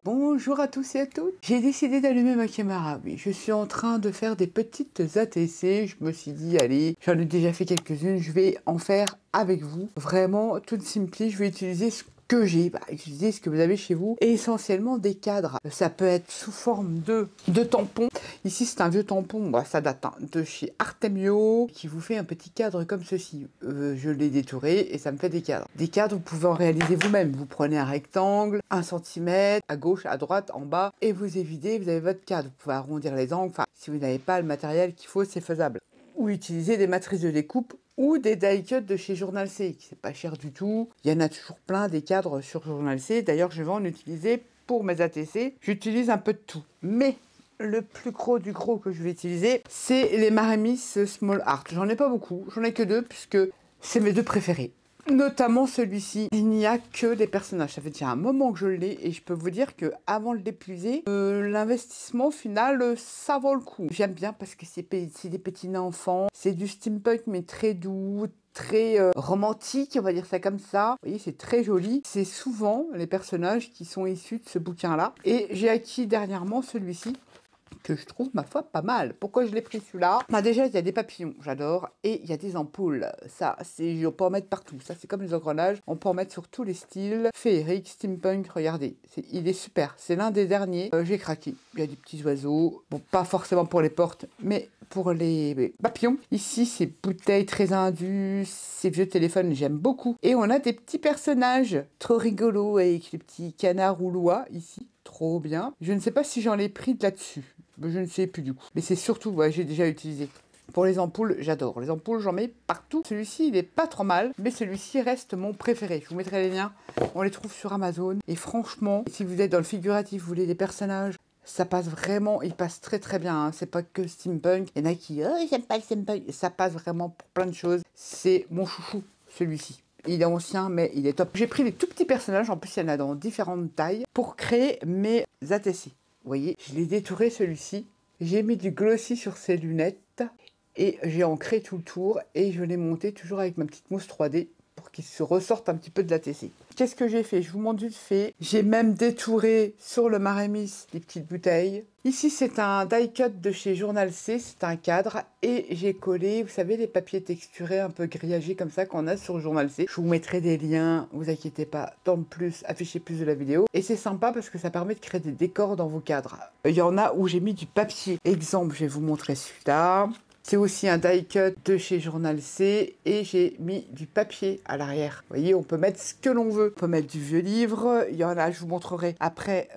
Bonjour à tous et à toutes. J'ai décidé d'allumer ma caméra. Oui, je suis en train de faire des petites ATC. Je me suis dit, allez, j'en ai déjà fait quelques-unes. Je vais en faire avec vous. Vraiment, toute simply, je vais utiliser ce que j'ai, utiliser ce que vous avez chez vous, et essentiellement des cadres. Ça peut être sous forme de tampons. Ici, c'est un vieux tampon, ça date de chez Artemio, qui vous fait un petit cadre comme ceci. Je l'ai détouré et ça me fait des cadres. Des cadres, vous pouvez en réaliser vous-même. Vous prenez un rectangle, 1 cm, à gauche, à droite, en bas, et vous évidez, vous avez votre cadre. Vous pouvez arrondir les angles, enfin, si vous n'avez pas le matériel qu'il faut, c'est faisable. Ou utiliser des matrices de découpe ou des die cuts de chez Journal C, qui c'est pas cher du tout. Il y en a toujours plein des cadres sur Journal C. D'ailleurs, je vais en utiliser pour mes ATC. J'utilise un peu de tout. Mais le plus gros du gros que je vais utiliser, c'est les Maramis Small Art. J'en ai pas beaucoup, j'en ai que 2 puisque c'est mes 2 préférés. Notamment celui-ci, il n'y a que des personnages. Ça fait déjà un moment que je l'ai et je peux vous dire que avant de l'épuiser, l'investissement final, ça vaut le coup. J'aime bien parce que c'est des petits enfants, c'est du steampunk mais très doux, très romantique, on va dire ça comme ça. Vous voyez, c'est très joli. C'est souvent les personnages qui sont issus de ce bouquin-là. Et j'ai acquis dernièrement celui-ci, que je trouve, ma foi, pas mal. Pourquoi je l'ai pris celui-là? Déjà, il y a des papillons, j'adore, et il y a des ampoules. Ça, on peut en mettre partout. Ça, c'est comme les engrenages. On peut en mettre sur tous les styles. Féerique, steampunk, regardez. Il est super. C'est l'un des derniers. J'ai craqué. Il y a des petits oiseaux. Bon, pas forcément pour les portes, mais pour les papillons. Ici, ces bouteilles très indues, ces vieux téléphones, j'aime beaucoup. Et on a des petits personnages trop rigolos avec les petits canards ou lois, ici. Trop bien. Je ne sais pas si j'en ai pris de là-dessus. Je ne sais plus du coup. Mais c'est surtout, ouais, j'ai déjà utilisé. Pour les ampoules, j'adore. Les ampoules, j'en mets partout. Celui-ci, il est pas trop mal, mais celui-ci reste mon préféré. Je vous mettrai les liens. On les trouve sur Amazon. Et franchement, si vous êtes dans le figuratif, vous voulez des personnages, ça passe vraiment, il passe très très bien. Hein. C'est pas que steampunk. Il y en a qui, oh, j'aime pas le steampunk. Ça passe vraiment pour plein de choses. C'est mon chouchou, celui-ci. Il est ancien, mais il est top. J'ai pris des tout petits personnages, en plus il y en a dans différentes tailles, pour créer mes ATC. Vous voyez, je l'ai détouré celui-ci. J'ai mis du glossy sur ses lunettes et j'ai ancré tout le tour et je l'ai monté toujours avec ma petite mousse 3D pour qu'il se ressorte un petit peu de l'ATC. Qu'est-ce que j'ai fait? Je vous montre vite fait. J'ai même détouré sur le Maramis des petites bouteilles. Ici, c'est un die cut de chez Journal C, c'est un cadre. Et j'ai collé, vous savez, les papiers texturés un peu grillagés comme ça qu'on a sur Journal C. Je vous mettrai des liens, vous inquiétez pas, dans le plus, affichez plus de la vidéo. Et c'est sympa parce que ça permet de créer des décors dans vos cadres. Il y en a où j'ai mis du papier. Exemple, je vais vous montrer celui-là. C'est aussi un die cut de chez Journal C et j'ai mis du papier à l'arrière. Vous voyez, on peut mettre ce que l'on veut. On peut mettre du vieux livre. Il y en a, je vous montrerai après.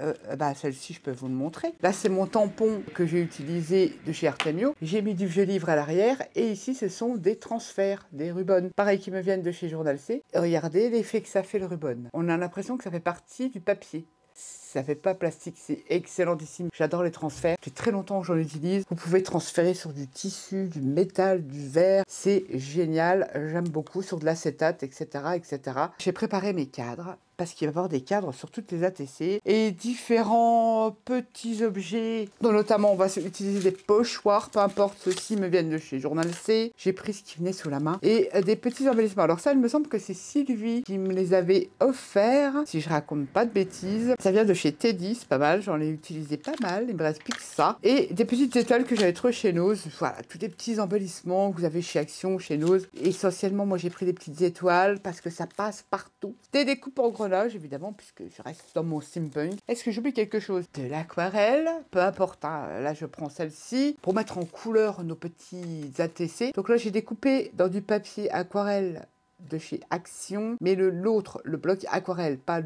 Celle-ci, je peux vous le montrer. Là, c'est mon tampon que j'ai utilisé de chez Artemio. J'ai mis du vieux livre à l'arrière et ici, ce sont des transferts, des rubans. Pareil, qui me viennent de chez Journal C. Et regardez l'effet que ça fait le ruban. On a l'impression que ça fait partie du papier. Ça fait pas plastique, c'est excellentissime. J'adore les transferts. Ça fait très longtemps que j'en utilise. Vous pouvez transférer sur du tissu, du métal, du verre. C'est génial. J'aime beaucoup sur de l'acétate, etc., etc. J'ai préparé mes cadres parce qu'il va y avoir des cadres sur toutes les ATC et différents petits objets, dont notamment on va utiliser des pochoirs, peu importe, ceux-ci me viennent de chez Journal C. J'ai pris ce qui venait sous la main et des petits embellissements. Alors ça, il me semble que c'est Sylvie qui me les avait offerts, si je raconte pas de bêtises. Ça vient de chez Teddy, c'est pas mal, j'en ai utilisé pas mal, il me reste plus que ça. Et des petites étoiles que j'avais trouvées chez Nose, voilà, tous des petits embellissements que vous avez chez Action, chez Nose. Essentiellement, moi j'ai pris des petites étoiles parce que ça passe partout. Des découpes en grenage, évidemment, puisque je reste dans mon steampunk. Est-ce que j'oublie quelque chose? De l'aquarelle, peu importe, hein. Là je prends celle-ci pour mettre en couleur nos petits ATC. Donc là j'ai découpé dans du papier aquarelle de chez Action, mais l'autre, le bloc aquarelle, pas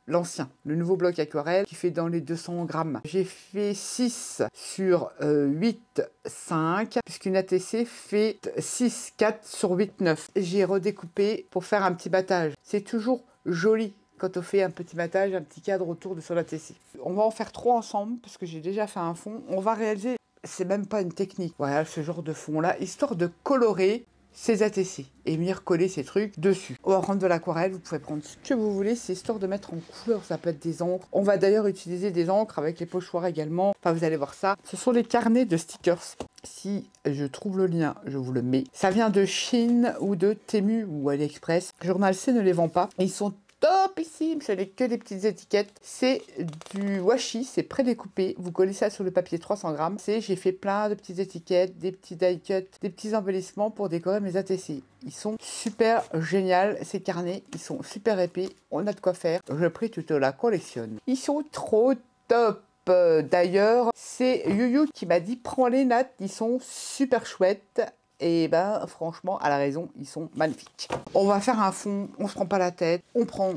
l'ancien, le nouveau bloc aquarelle qui fait dans les 200 grammes. J'ai fait 6 sur 8, 5, puisqu'une ATC fait 6, 4 sur 8, 9. J'ai redécoupé pour faire un petit battage. C'est toujours joli quand on fait un petit battage, un petit cadre autour de son ATC. On va en faire 3 ensemble, parce que j'ai déjà fait un fond. On va réaliser, c'est même pas une technique, voilà, ce genre de fond-là, histoire de colorer ces ATC et venir coller ces trucs dessus. On va prendre de l'aquarelle, vous pouvez prendre ce que vous voulez, c'est histoire de mettre en couleur, ça peut être des encres. On va d'ailleurs utiliser des encres avec les pochoirs également, enfin vous allez voir ça. Ce sont les carnets de stickers. Si je trouve le lien, je vous le mets. Ça vient de Shein ou de Temu ou AliExpress. Journal C ne les vend pas. Ils sont topissime, ce n'est que des petites étiquettes. C'est du washi, c'est prédécoupé. Vous collez ça sur le papier 300 grammes. J'ai fait plein de petites étiquettes, des petits die cut, des petits embellissements pour décorer mes ATC. Ils sont super géniaux, ces carnets. Ils sont super épais. On a de quoi faire. Je prie, tu te la collectionnes. Ils sont trop top. D'ailleurs, c'est Yuyu qui m'a dit prends-les Nat, ils sont super chouettes. Et ben franchement, à la raison, ils sont magnifiques. On va faire un fond, on se prend pas la tête, on prend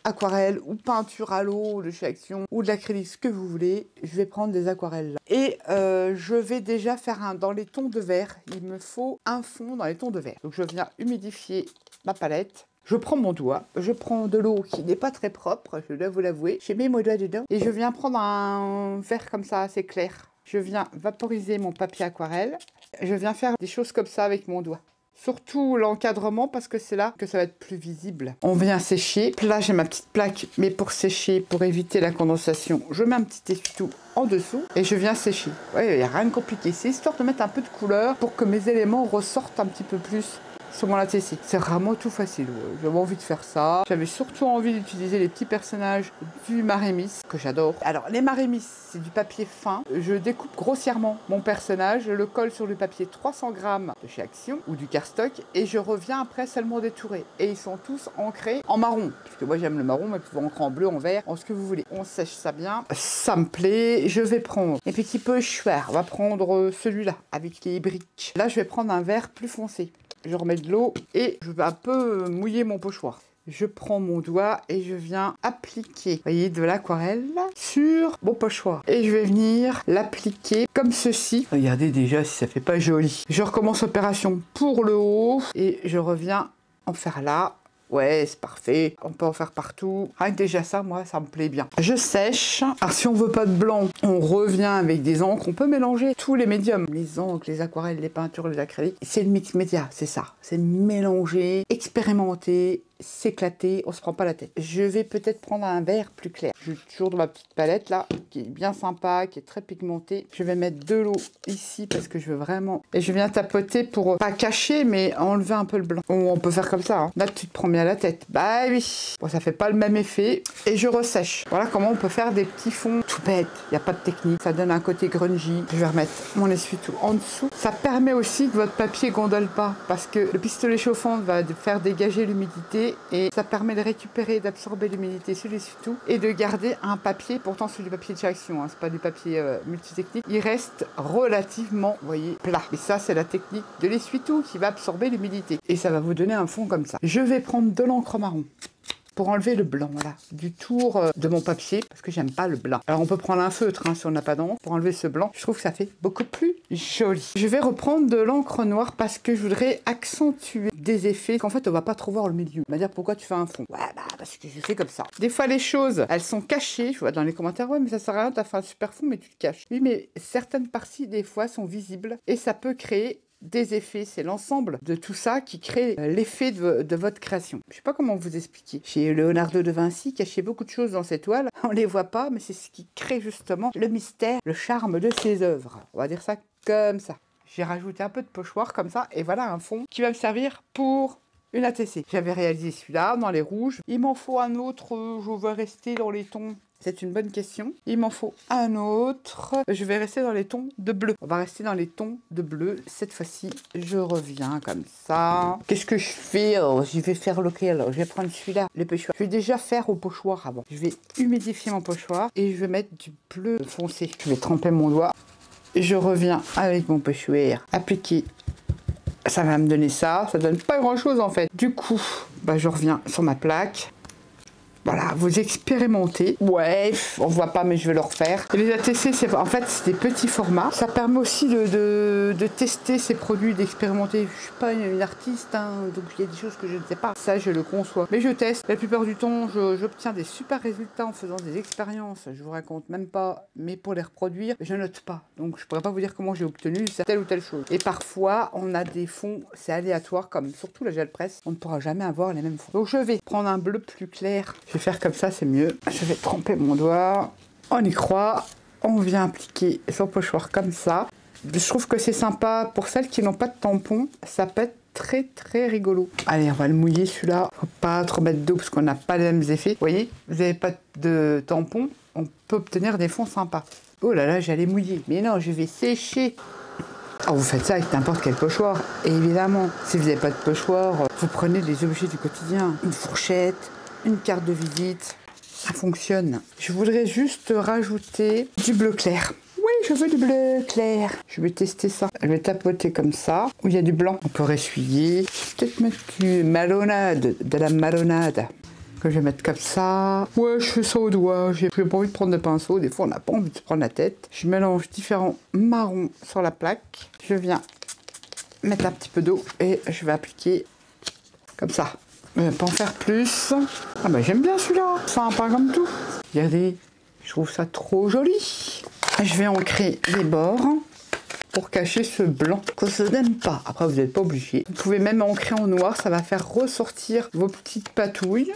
aquarelle ou peinture à l'eau de chez Action ou de l'acrylique, ce que vous voulez. Je vais prendre des aquarelles là. Et je vais déjà faire dans les tons de vert. Il me faut un fond dans les tons de vert. Donc je viens humidifier ma palette. Je prends mon doigt, je prends de l'eau qui n'est pas très propre, je dois vous l'avouer. J'ai mis mon doigt dedans et je viens prendre un verre comme ça assez clair. Je viens vaporiser mon papier aquarelle. Je viens faire des choses comme ça avec mon doigt. Surtout l'encadrement parce que c'est là que ça va être plus visible. On vient sécher. Là, j'ai ma petite plaque, mais pour sécher, pour éviter la condensation, je mets un petit essuie-tout en dessous et je viens sécher. Ouais, il n'y a rien de compliqué. C'est histoire de mettre un peu de couleur pour que mes éléments ressortent un petit peu plus sur mon ATC. C'est vraiment tout facile. Ouais. J'avais envie de faire ça. J'avais surtout envie d'utiliser les petits personnages du Marémis, que j'adore. Alors, les Marémis, c'est du papier fin. Je découpe grossièrement mon personnage, je le colle sur le papier 300 grammes de chez Action ou du cardstock et je reviens après seulement détourer. Et ils sont tous ancrés en marron. Puisque moi, j'aime le marron, mais vous pouvez ancrer en bleu, en vert, en ce que vous voulez. On sèche ça bien. Ça me plaît. Je vais prendre les petits pochoirs. On va prendre celui-là avec les briques. Là, je vais prendre un vert plus foncé. Je remets de l'eau et je vais un peu mouiller mon pochoir. Je prends mon doigt et je viens appliquer, vous voyez, de l'aquarelle sur mon pochoir. Et je vais venir l'appliquer comme ceci. Regardez déjà si ça fait pas joli. Je recommence l'opération pour le haut et je reviens en faire là. Ouais, c'est parfait. On peut en faire partout. Rien que déjà ça, moi, ça me plaît bien. Je sèche. Alors, si on veut pas de blanc, on revient avec des encres. On peut mélanger tous les médiums. Les encres, les aquarelles, les peintures, les acryliques. C'est le mix média, c'est ça. C'est mélanger, expérimenter, s'éclater. On se prend pas la tête. Je vais peut-être prendre un vert plus clair. Je suis toujours dans ma petite palette, là, qui est bien sympa, qui est très pigmentée. Je vais mettre de l'eau ici parce que je veux vraiment... Et je viens tapoter pour pas cacher, mais enlever un peu le blanc. Ou on peut faire comme ça, hein. Là, tu te prends bien la tête. Bah oui. Bon, ça fait pas le même effet. Et je ressèche. Voilà comment on peut faire des petits fonds tout bêtes. Il n'y a pas de technique. Ça donne un côté grungy. Je vais remettre mon essuie-tout en dessous. Ça permet aussi que votre papier gondole pas. Parce que le pistolet chauffant va faire dégager l'humidité. Et ça permet de récupérer, d'absorber l'humidité sur l'essuie-tout. Et de garder un papier. Pourtant, c'est du papier de chez Action. Hein. C'est pas du papier multitechnique. Il reste relativement, vous voyez, plat. Et ça, c'est la technique de l'essuie-tout qui va absorber l'humidité. Et ça va vous donner un fond comme ça. Je vais prendre de l'encre marron pour enlever le blanc, voilà, du tour de mon papier, parce que j'aime pas le blanc. Alors on peut prendre un feutre, hein, si on n'a pas d'encre, pour enlever ce blanc. Je trouve que ça fait beaucoup plus joli. Je vais reprendre de l'encre noire parce que je voudrais accentuer des effets qu'en fait on va pas trop voir le milieu. On va dire pourquoi tu fais un fond. Ouais, bah parce que je fais comme ça. Des fois les choses, elles sont cachées. Je vois dans les commentaires, ouais mais ça sert à rien, t'as fait un super fond mais tu le caches. Oui mais certaines parties des fois sont visibles et ça peut créer des effets, c'est l'ensemble de tout ça qui crée l'effet de votre création. Je sais pas comment vous expliquer. Chez Leonardo de Vinci, cachait beaucoup de choses dans ses toiles. On les voit pas, mais c'est ce qui crée justement le mystère, le charme de ses œuvres. On va dire ça comme ça. J'ai rajouté un peu de pochoir comme ça, et voilà un fond qui va me servir pour une ATC. J'avais réalisé celui-là dans les rouges. Il m'en faut un autre, je vais rester dans les tons. C'est une bonne question. Il m'en faut un autre. Je vais rester dans les tons de bleu. On va rester dans les tons de bleu. Cette fois-ci, je reviens comme ça. Qu'est-ce que je fais? Je vais faire lequel? Je vais prendre celui-là, le pochoir. Je vais déjà faire au pochoir avant. Je vais humidifier mon pochoir et je vais mettre du bleu foncé. Je vais tremper mon doigt. Je reviens avec mon pochoir appliqué. Ça va me donner ça. Ça donne pas grand-chose en fait. Du coup, bah, je reviens sur ma plaque. Voilà, vous expérimentez. Ouais, on voit pas, mais je vais le refaire. Et les ATC, en fait, c'est des petits formats. Ça permet aussi de tester ces produits, d'expérimenter. Je suis pas une artiste, hein, donc il y a des choses que je ne sais pas. Ça, je le conçois. Mais je teste. La plupart du temps, j'obtiens des super résultats en faisant des expériences. Je vous raconte même pas, mais pour les reproduire, je note pas. Donc, je pourrais pas vous dire comment j'ai obtenu telle ou telle chose. Et parfois, on a des fonds, c'est aléatoire, comme surtout la gel presse. On ne pourra jamais avoir les mêmes fonds. Donc, je vais prendre un bleu plus clair. Je vais faire comme ça, c'est mieux. Je vais tremper mon doigt. On y croit. On vient appliquer son pochoir comme ça. Je trouve que c'est sympa. Pour celles qui n'ont pas de tampon, ça peut être très très rigolo. Allez, on va le mouiller celui-là. Faut pas trop mettre d'eau parce qu'on n'a pas les mêmes effets. Vous voyez, vous n'avez pas de tampon, on peut obtenir des fonds sympas. Oh là là, j'allais mouiller. Mais non, je vais sécher. Oh, vous faites ça avec n'importe quel pochoir. Et évidemment, si vous n'avez pas de pochoir, vous prenez des objets du quotidien. Une fourchette, une carte de visite, ça fonctionne. Je voudrais juste rajouter du bleu clair. Oui, je veux du bleu clair. Je vais tester ça. Je vais tapoter comme ça. Où il y a du blanc. On peut ressuyer. Peut-être mettre du malonade, de la malonade. Que je vais mettre comme ça. Ouais, je fais ça au doigt. J'ai pas envie de prendre de pinceau. Des fois, on n'a pas envie de se prendre la tête. Je mélange différents marrons sur la plaque. Je viens mettre un petit peu d'eau et je vais appliquer comme ça. Pas en faire plus. Ah bah j'aime bien celui-là. Sympa comme tout. Regardez, je trouve ça trop joli. Je vais ancrer les bords pour cacher ce blanc que je n'aime pas. Après, vous n'êtes pas obligé. Vous pouvez même ancrer en noir. Ça va faire ressortir vos petites patouilles.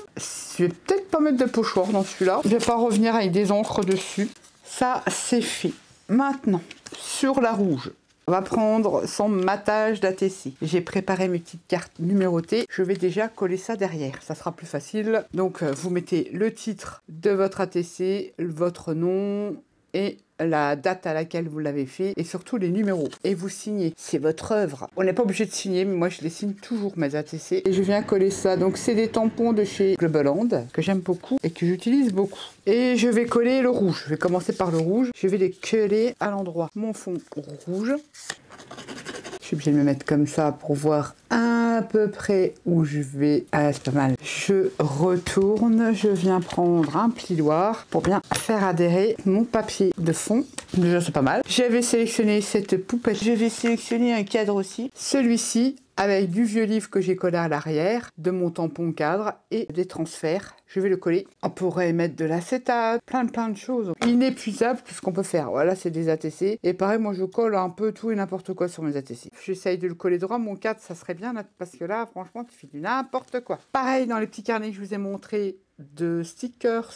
Je vais peut-être pas mettre de pochoir dans celui-là. Je vais pas revenir avec des encres dessus. Ça, c'est fait. Maintenant, sur la rouge. On va prendre son matage d'ATC. J'ai préparé mes petites cartes numérotées. Je vais déjà coller ça derrière. Ça sera plus facile. Donc, vous mettez le titre de votre ATC, votre nom et la date à laquelle vous l'avez fait et surtout les numéros. Et vous signez. C'est votre œuvre. On n'est pas obligé de signer, mais moi, je les signe toujours, mes ATC. Et je viens coller ça. Donc, c'est des tampons de chez Globaland que j'aime beaucoup et que j'utilise beaucoup. Et je vais coller le rouge. Je vais commencer par le rouge. Je vais les coller à l'endroit. Mon fond rouge. Je suis obligée de me mettre comme ça pour voir à peu près où je vais. Ah, c'est pas mal. Je retourne, je viens prendre un plioir pour bien faire adhérer mon papier de fond. Déjà, c'est pas mal. J'avais sélectionné cette poupette. Je vais sélectionner un cadre aussi. Celui-ci, avec du vieux livre que j'ai collé à l'arrière, de mon tampon cadre et des transferts. Je vais le coller. On pourrait mettre de l'acétate, plein de choses. Inépuisable tout ce qu'on peut faire. Voilà, c'est des ATC. Et pareil, moi je colle un peu tout et n'importe quoi sur mes ATC. J'essaye de le coller droit. Mon cadre, ça serait bien parce que là, franchement, tu fais du n'importe quoi. Pareil, dans les petits carnets que je vous ai montré de stickers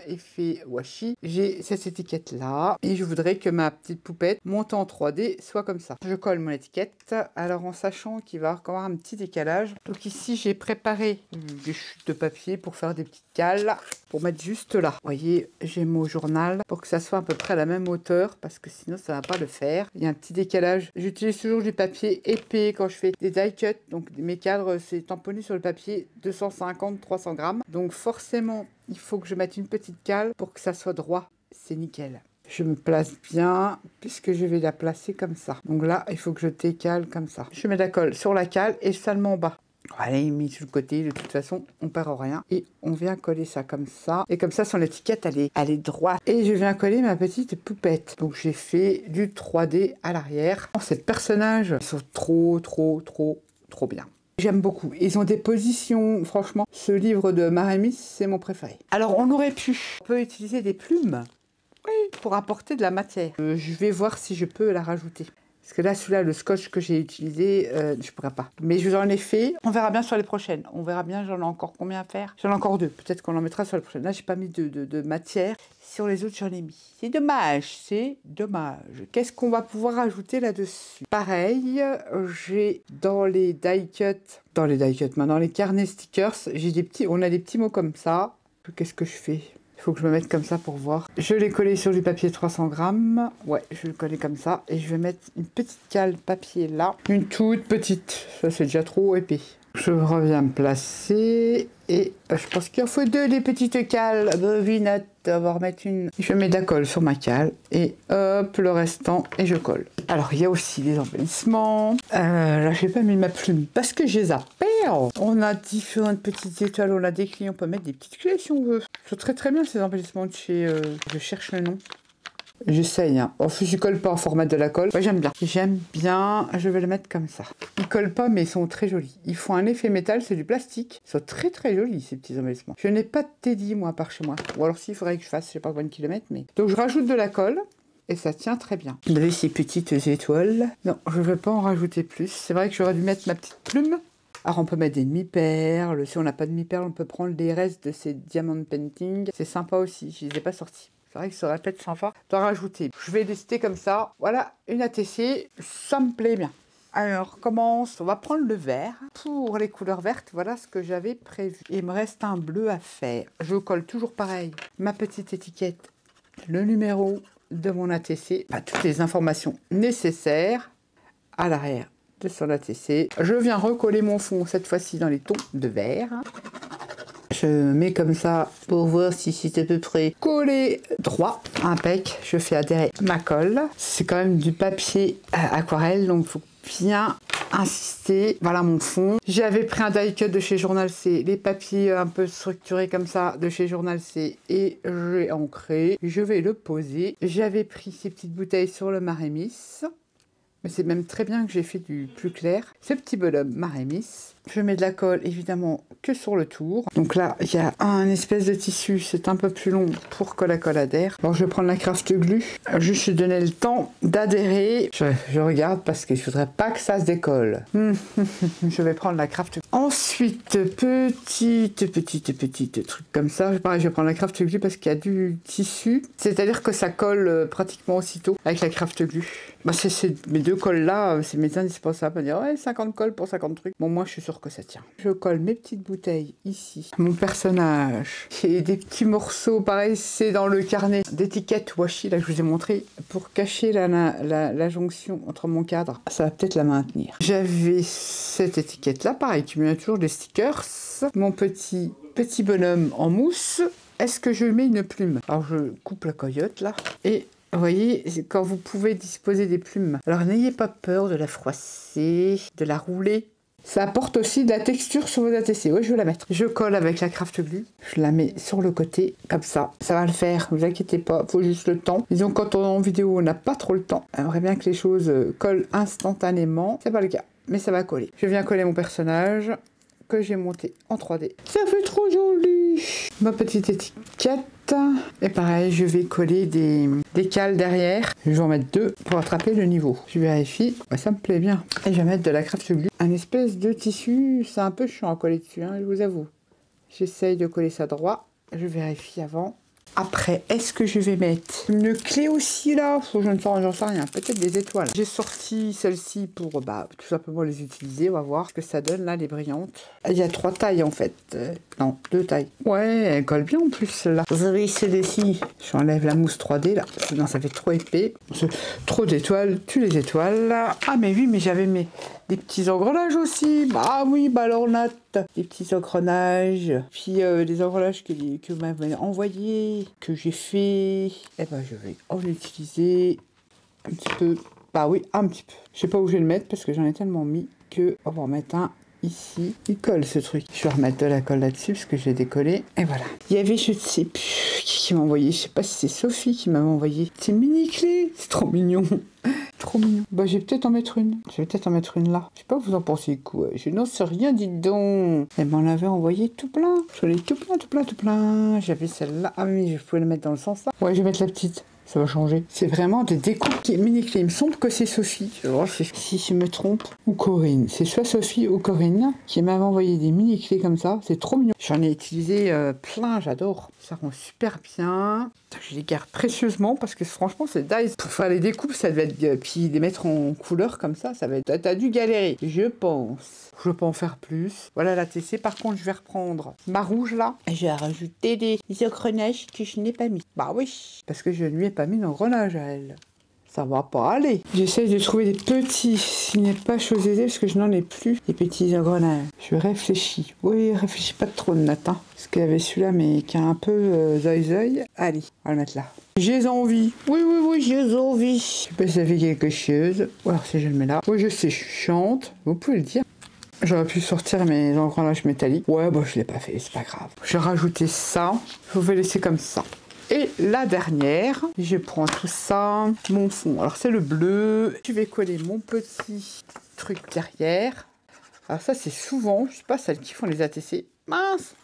effet washi, j'ai cette étiquette là et je voudrais que ma petite poupette monte en 3D soit comme ça. Je colle mon étiquette, alors en sachant qu'il va y avoir un petit décalage. Donc ici j'ai préparé des chutes de papier pour faire des petites cales pour mettre juste là. Vous voyez, j'ai mon journal pour que ça soit à peu près à la même hauteur parce que sinon ça va pas le faire. Il y a un petit décalage. J'utilise toujours du papier épais quand je fais des die cuts, donc mes cadres c'est tamponné sur le papier 250-300 grammes. Donc forcément, il faut que je mette une petite cale pour que ça soit droit. C'est nickel. Je me place bien puisque je vais la placer comme ça. Donc là, il faut que je décale comme ça. Je mets la colle sur la cale et seulement en bas. Allez, mis sur le côté, de toute façon, on perd rien. Et on vient coller ça comme ça. Et comme ça, son étiquette, elle est droite. Et je viens coller ma petite poupette. Donc j'ai fait du 3D à l'arrière. Ces personnages sont trop bien. J'aime beaucoup. Ils ont des positions, franchement. Ce livre de Maramis, c'est mon préféré. Alors, on aurait pu. On peut utiliser des plumes. Oui, pour apporter de la matière. Je vais voir si je peux la rajouter. Parce que là, celui-là, le scotch que j'ai utilisé, je pourrais pas. Mais je vous en ai fait. On verra bien sur les prochaines. On verra bien, j'en ai encore combien à faire. J'en ai encore 2. Peut-être qu'on en mettra sur les prochaines. Là, j'ai pas mis de matière. Sur les autres, j'en ai mis. C'est dommage, c'est dommage. Qu'est-ce qu'on va pouvoir ajouter là-dessus? Pareil, j'ai dans les die cuts, dans les carnets stickers, on a des petits mots comme ça. Qu'est-ce que je fais? Il faut que je me mette comme ça pour voir. Je l'ai collé sur du papier 300 grammes. Ouais, je vais le coller comme ça. Et je vais mettre une petite cale papier là. Une toute petite. Ça, c'est déjà trop épais. Je reviens me placer et je pense qu'il en faut 2 des petites cales bovinotes. On va remettre une. Je mets de la colle sur ma cale et hop, le restant et je colle. Alors il y a aussi des embellissements. Là j'ai pas mis ma plume parce que j'ai zappé. On a différentes petites étoiles, on a des clés, on peut mettre des petites clés si on veut. Ils sont très très bien ces embellissements de chez. Je cherche le nom. J'essaye, hein. En plus, ils collent pas en format de la colle. Ouais, j'aime bien. J'aime bien. Je vais le mettre comme ça. Ils collent pas, mais ils sont très jolis. Ils font un effet métal, c'est du plastique. Ils sont très très jolis, ces petits embellissements. Je n'ai pas de teddy, moi, par chez moi. Ou alors, s'il faudrait que je fasse, je sais pas combien de kilomètres, mais. Donc, je rajoute de la colle. Et ça tient très bien. Vous avez ces petites étoiles. Non, je ne vais pas en rajouter plus. C'est vrai que j'aurais dû mettre ma petite plume. Alors, on peut mettre des demi-perles. Si on n'a pas de demi-perles, on peut prendre les restes de ces diamond painting. C'est sympa aussi. Je les ai pas sortis. C'est vrai que ça aurait peut-être sympa d'en rajouter. Je vais tester comme ça. Voilà, une ATC, ça me plaît bien. Alors, commence. On va prendre le vert. Pour les couleurs vertes, voilà ce que j'avais prévu. Il me reste un bleu à faire. Je colle toujours pareil. Ma petite étiquette, le numéro de mon ATC, toutes les informations nécessaires à l'arrière de son ATC. Je viens recoller mon fond, cette fois-ci dans les tons de vert. Je mets comme ça pour voir si c'est à peu près collé droit, impec. Je fais adhérer ma colle. C'est quand même du papier aquarelle, donc il faut bien insister. Voilà mon fond. J'avais pris un die cut de chez Journal C, les papiers un peu structurés comme ça de chez Journal C, et j'ai ancré. Je vais le poser. J'avais pris ces petites bouteilles sur le Marémis. Mais c'est même très bien que j'ai fait du plus clair. Ce petit bonhomme Marémis. Je mets de la colle évidemment que sur le tour. Donc là, il y a un espèce de tissu, c'est un peu plus long pour que la colle adhère. Alors je vais prendre la craft glue. Juste donner le temps d'adhérer. Je regarde parce qu'il ne faudrait pas que ça se décolle. Je vais prendre la craft glue. Ensuite, petite truc comme ça. Pareil, je vais prendre la craft glue parce qu'il y a du tissu. C'est-à-dire que ça colle pratiquement aussitôt avec la craft glue. Bah, mes deux colles là, c'est mes indispensables. On va dire ouais, 50 colles pour 50 trucs. Bon, moi je suis sûre que ça tient. Je colle mes petites bouteilles ici. Mon personnage. Et des petits morceaux, pareil, c'est dans le carnet d'étiquette washi là que je vous ai montré pour cacher la jonction entre mon cadre. Ça va peut-être la maintenir. J'avais cette étiquette là, pareil, qui me met toujours des stickers. Mon petit bonhomme en mousse. Est-ce que je mets une plume? Alors je coupe la coyote là et vous voyez, quand vous pouvez disposer des plumes. Alors n'ayez pas peur de la froisser, de la rouler. Ça apporte aussi de la texture sur vos ATC. Oui, je vais la mettre. Je colle avec la craft glue. Je la mets sur le côté, comme ça. Ça va le faire, ne vous inquiétez pas, il faut juste le temps. Disons, quand on est en vidéo, on n'a pas trop le temps. On aimerait bien que les choses collent instantanément. C'est pas le cas, mais ça va coller. Je viens coller mon personnage que j'ai monté en 3D. Ça fait trop joli. Ma petite étiquette. Et pareil, je vais coller des cales derrière. Je vais en mettre 2 pour attraper le niveau. Je vérifie. Ouais, ça me plaît bien. Et je vais mettre de la craft glue. Un espèce de tissu. C'est un peu chiant à coller dessus, hein, je vous avoue. J'essaye de coller ça droit. Je vérifie avant. Après, est-ce que je vais mettre une clé aussi là? Je ne sais, j'en sais rien. Peut-être des étoiles. J'ai sorti celle-ci pour tout simplement les utiliser. On va voir ce que ça donne là, les brillantes. Il y a 3 tailles en fait. Non, 2 tailles. Ouais, elle colle bien en plus là. Vous avez celle-ci. J'enlève la mousse 3D là. Non, ça fait trop épais. Trop d'étoiles. Tu les étoiles là. Ah mais oui, mais j'avais des petits engrenages aussi. Bah oui, ballonnate. Des petits engrenages. Puis des engrenages que vous m'avez envoyés, que j'ai fait. Et ben je vais en utiliser un petit peu. Bah oui, un petit peu. Je sais pas où je vais le mettre parce que j'en ai tellement mis que on va en mettre un ici. Il colle ce truc. Je vais remettre de la colle là-dessus parce que je l'ai décollé. Et voilà. Il y avait, je ne sais plus qui m'a envoyé. Je sais pas si c'est Sophie qui m'avait envoyé. C'est mini clé. C'est trop mignon. Trop mignon. Bah, je vais peut-être en mettre une. Je vais peut-être en mettre une là. Je sais pas, vous en pensez quoi? Je n'en sais rien, dites donc. Elle m'en avait envoyé tout plein. J'en ai tout plein. J'avais celle-là. Ah oui, je pouvais la mettre dans le sens là. Ouais, je vais mettre la petite. Ça va changer. C'est vraiment des découpes mini-clés. Il me semble que c'est Sophie. Je vais voir si je me trompe. Ou Corinne. C'est soit Sophie ou Corinne qui m'avait envoyé des mini-clés comme ça. C'est trop mignon. J'en ai utilisé plein. J'adore. Ça rend super bien. Je les garde précieusement parce que franchement, c'est dice. Pour faire les découpes, ça devait être... Puis les mettre en couleur comme ça va être... T'as dû galérer, je pense. Je peux en faire plus. Voilà la TC. Par contre, je vais reprendre ma rouge là. Et je vais rajouter des engrenages que je n'ai pas mis. Bah oui. Parce que je ne lui ai pas mis d'engrenage à elle. ça va pas aller. J'essaye de trouver des petits, s'il n'y a pas chose aisée, parce que je n'en ai plus, des petits engrenages. Je réfléchis. Oui, réfléchis pas trop, Nat, hein. Parce qu'il y avait celui-là, mais qui a un peu zoi-zoi. Allez, on va le mettre là. J'ai envie. Oui, oui, oui, j'ai envie. Je sais pas si ça fait quelque chose. Ou alors si je le mets là. Oui, je sais, je suis chiante. Vous pouvez le dire. J'aurais pu sortir mes engrenages métalliques. Ouais, bah je l'ai pas fait, c'est pas grave. Je vais rajouter ça. Je vais laisser comme ça. Et la dernière, je prends tout ça, mon fond. Alors c'est le bleu. Je vais coller mon petit truc derrière. Alors ça c'est souvent, je sais pas, celles qui font les ATC. Mince.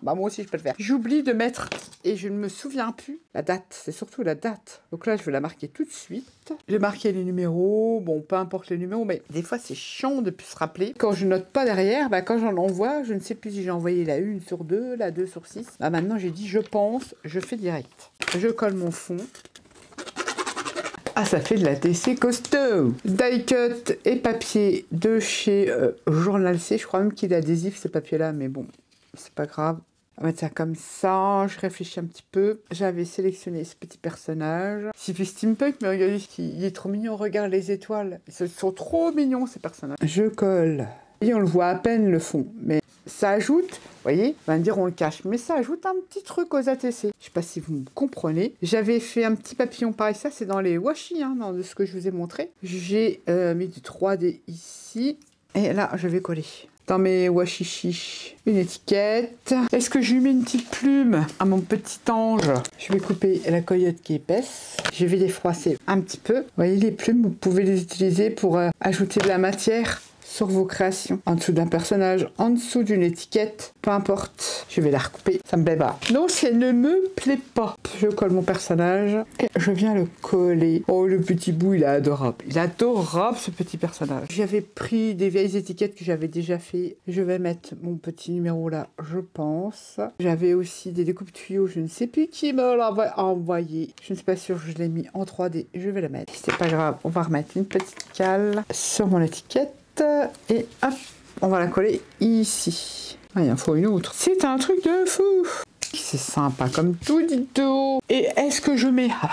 Bah moi aussi je peux le faire. J'oublie de mettre, et je ne me souviens plus, la date. C'est surtout la date. Donc là je vais la marquer tout de suite. J'ai marqué les numéros, bon peu importe les numéros, mais des fois c'est chiant de plus se rappeler. Quand je note pas derrière, bah, quand j'en envoie, je ne sais plus si j'ai envoyé la 1 sur 2, la 2 sur 6. Bah maintenant j'ai dit je pense, je fais direct. Je colle mon fond. Ah, ça fait de la TC costaud. Die cut et papier de chez Journal C. Je crois même qu'il est adhésif ce papier-là, mais bon, c'est pas grave. On va mettre ça comme ça. Je réfléchis un petit peu. J'avais sélectionné ce petit personnage. Il fait steampunk, mais regardez, il est trop mignon. Regarde les étoiles. Ils sont trop mignons ces personnages. Je colle. Et on le voit à peine le fond, mais ça ajoute, vous voyez, on va me dire on le cache, mais ça ajoute un petit truc aux ATC. Je sais pas si vous me comprenez. J'avais fait un petit papillon pareil, ça c'est dans les washi, hein, dans ce que je vous ai montré. J'ai mis du 3D ici, et là je vais coller. Dans mes washi chiches, une étiquette. Est-ce que je lui mets une petite plume à mon petit ange? Je vais couper la coyote qui est épaisse. Je vais les froisser un petit peu. Vous voyez les plumes, vous pouvez les utiliser pour ajouter de la matière sur vos créations, en dessous d'un personnage, en dessous d'une étiquette, peu importe. Je vais la recouper, ça me plaît pas. Non, ça ne me plaît pas. Je colle mon personnage et je viens le coller. Oh, le petit bout, il est adorable. Il est adorable, ce petit personnage. J'avais pris des vieilles étiquettes que j'avais déjà fait. Je vais mettre mon petit numéro là, je pense. J'avais aussi des découpes tuyaux, je ne sais plus qui me l'a envoyé. Je ne suis pas sûre, je l'ai mis en 3D. Je vais la mettre. C'est pas grave, on va remettre une petite cale sur mon étiquette. Et hop, on va la coller ici. Ah, il en faut une autre. C'est un truc de fou. C'est sympa comme tout, dites-donc. Et est-ce que je mets... Ah,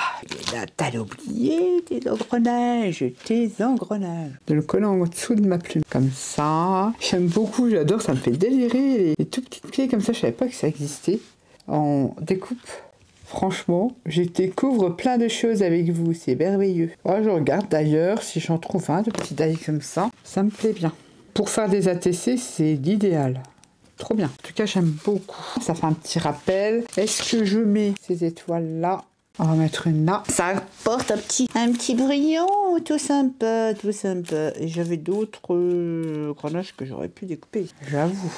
là, t'as oublié tes engrenages, De le coller en dessous de ma plume. Comme ça. J'aime beaucoup, j'adore, ça me fait délirer. Les toutes petites clés comme ça, je savais pas que ça existait. En découpe. Franchement, je découvre plein de choses avec vous, c'est merveilleux. Moi, je regarde d'ailleurs si j'en trouve un de petits die comme ça me plaît bien. Pour faire des ATC, c'est l'idéal. Trop bien. En tout cas, j'aime beaucoup. Ça fait un petit rappel. Est-ce que je mets ces étoiles-là? On va mettre une là. Ça apporte un petit brillant, tout sympa, tout sympa. Et j'avais d'autres grenages que j'aurais pu découper, j'avoue.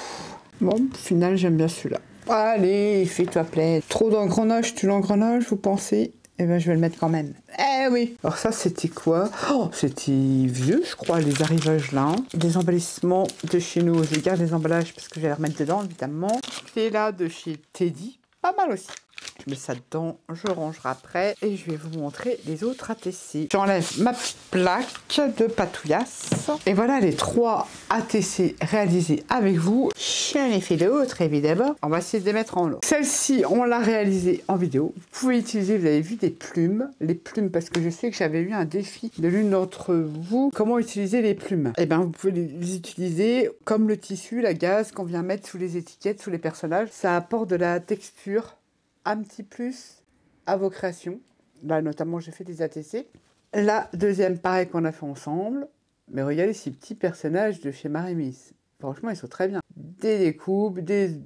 Bon, au final, j'aime bien celui-là. Allez, fais-toi plaisir. Trop d'engrenage, tu l'engrenage, vous pensez? Eh ben, je vais le mettre quand même. Eh oui. Alors ça, c'était quoi? Oh, c'était vieux, je crois, les arrivages là. Des embellissements de chez nous. Je garde les emballages parce que je vais les remettre dedans, évidemment. Clé là de chez Teddy. Pas mal aussi. Je mets ça dedans, je rangerai après et je vais vous montrer les autres ATC. J'enlève ma petite plaque de patouillasse. Et voilà les 3 ATC réalisés avec vous. J'en ai fait d'autres évidemment. On va essayer de les mettre en ordre. Celle-ci, on l'a réalisée en vidéo. Vous pouvez utiliser, vous avez vu, des plumes. Les plumes, parce que je sais que j'avais eu un défi de l'une d'entre vous. Comment utiliser les plumes? Eh bien, vous pouvez les utiliser comme le tissu, la gaze qu'on vient mettre sous les étiquettes, sous les personnages. Ça apporte de la texture. Un petit plus à vos créations. Là, notamment, j'ai fait des ATC. La deuxième, pareil qu'on a fait ensemble. Mais regardez ces petits personnages de chez Marimis. Franchement, ils sont très bien. Des découpes, des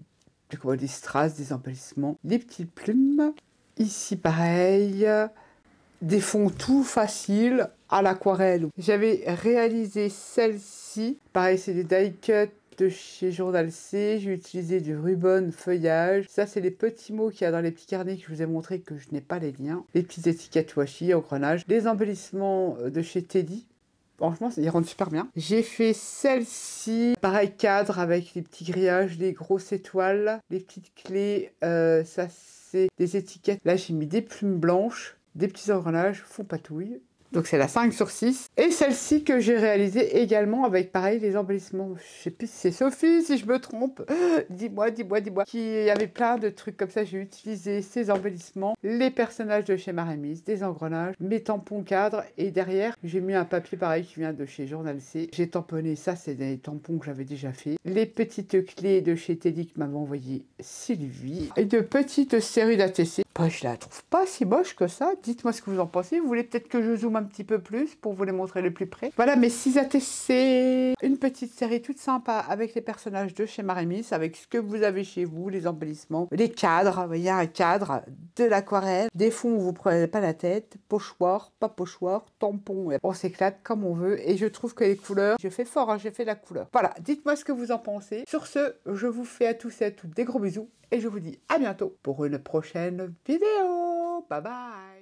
strass, des embellissements, des petites plumes. Ici, pareil. Des fonds tout faciles à l'aquarelle. J'avais réalisé celle-ci. Pareil, c'est des die cut de chez Journal C, j'ai utilisé du ruban feuillage. Ça, c'est les petits mots qu'il y a dans les petits carnets que je vous ai montré que je n'ai pas les liens. Les petites étiquettes washi, engrenages. Les embellissements de chez Teddy. Franchement, ils rendent super bien. J'ai fait celle-ci, pareil cadre avec les petits grillages, les grosses étoiles, les petites clés. Ça, c'est des étiquettes. Là, j'ai mis des plumes blanches, des petits engrenages, fond patouille. Donc c'est la 5 sur 6. Et celle-ci que j'ai réalisée également avec pareil les embellissements. Je sais plus si c'est Sophie, si je me trompe. Dis-moi. Qui avait plein de trucs comme ça. J'ai utilisé ces embellissements, les personnages de chez Marémis, des engrenages, mes tampons cadres. Et derrière, j'ai mis un papier pareil qui vient de chez Journal C. J'ai tamponné ça, c'est des tampons que j'avais déjà fait. Les petites clés de chez Teddy que m'avait envoyé Sylvie. Et de petites séries d'ATC. Bah, je la trouve pas si moche que ça. Dites-moi ce que vous en pensez. Vous voulez peut-être que je zoome un petit peu plus pour vous les montrer le plus près. Voilà mes 6 ATC. Une petite série toute sympa avec les personnages de chez Marémis, avec ce que vous avez chez vous, les embellissements, les cadres. Vous voyez, un cadre, de l'aquarelle, des fonds où vous prenez pas la tête, pochoir, pas pochoir, tampon. On s'éclate comme on veut. Et je trouve que les couleurs, je fais fort, hein, j'ai fait la couleur. Voilà, dites-moi ce que vous en pensez. Sur ce, je vous fais à tous et à toutes des gros bisous. Et je vous dis à bientôt pour une prochaine vidéo. Bye bye.